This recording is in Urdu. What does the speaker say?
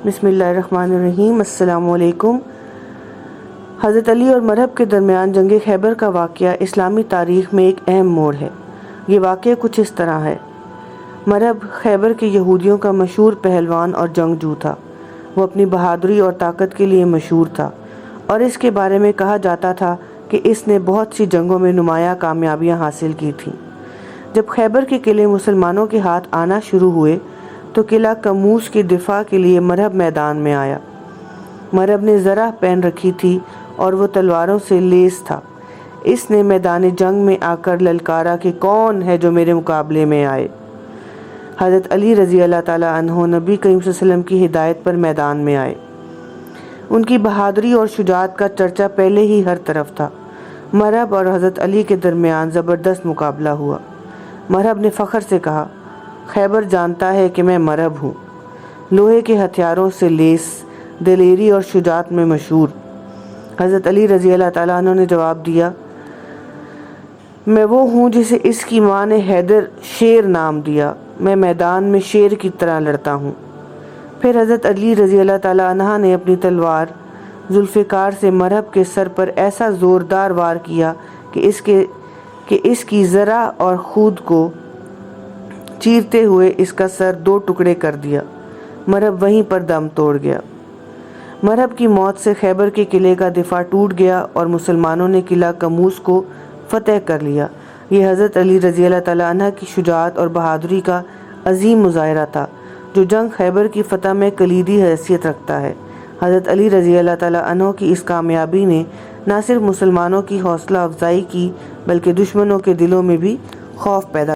بسم اللہ الرحمن الرحیم۔ السلام علیکم۔ حضرت علی اور مرہب کے درمیان جنگ خیبر کا واقعہ اسلامی تاریخ میں ایک اہم موڑ ہے۔ یہ واقعہ کچھ اس طرح ہے۔ مرہب خیبر کے یہودیوں کا مشہور پہلوان اور جنگجو تھا۔ وہ اپنی بہادری اور طاقت کے لیے مشہور تھا اور اس کے بارے میں کہا جاتا تھا کہ اس نے بہت سی جنگوں میں نمایاں کامیابیاں حاصل کی تھیں۔ جب خیبر کے قلعے مسلمانوں کے ہاتھ آنا شروع ہوئے تو قلعہ کموس کی دفاع کے لیے مرہب میدان میں آیا۔ مرہب نے زرہ پہن رکھی تھی اور وہ تلواروں سے لیس تھا۔ اس نے میدان جنگ میں آ کر للکارا کہ کون ہے جو میرے مقابلے میں آئے۔ حضرت علی رضی اللہ تعالیٰ عنہ نبی کریم صلی اللہ علیہ وسلم کی ہدایت پر میدان میں آئے۔ ان کی بہادری اور شجاعت کا چرچا پہلے ہی ہر طرف تھا۔ مرہب اور حضرت علی کے درمیان زبردست مقابلہ ہوا۔ مرہب نے فخر سے کہا، خیبر جانتا ہے کہ میں مرہب ہوں، لوہے کے ہتھیاروں سے لیس، دلیری اور شجاعت میں مشہور۔ حضرت علی رضی اللہ تعالیٰ عنہ نے جواب دیا، میں وہ ہوں جسے اس کی ماں نے حیدر شیر نام دیا، میں میدان میں شیر کی طرح لڑتا ہوں۔ پھر حضرت علی رضی اللہ تعالیٰ عنہ نے اپنی تلوار ذوالفقار سے مرہب کے سر پر ایسا زوردار وار کیا کہ اس کی زرہ اور خود کو چیرتے ہوئے اس کا سر 2 ٹکڑے کر دیا۔ مرہب وہیں پر دم توڑ گیا۔ مرہب کی موت سے خیبر کے قلعے کا دفاع ٹوٹ گیا اور مسلمانوں نے قلعہ کموس کو فتح کر لیا۔ یہ حضرت علی رضی اللہ تعالیٰ عنہ کی شجاعت اور بہادری کا عظیم مظاہرہ تھا جو جنگ خیبر کی فتح میں کلیدی حیثیت رکھتا ہے۔ حضرت علی رضی اللہ تعالیٰ عنہ کی اس کامیابی نے نہ صرف مسلمانوں کی حوصلہ افزائی کی بلکہ دشمنوں کے دلوں میں بھی خوف پیدا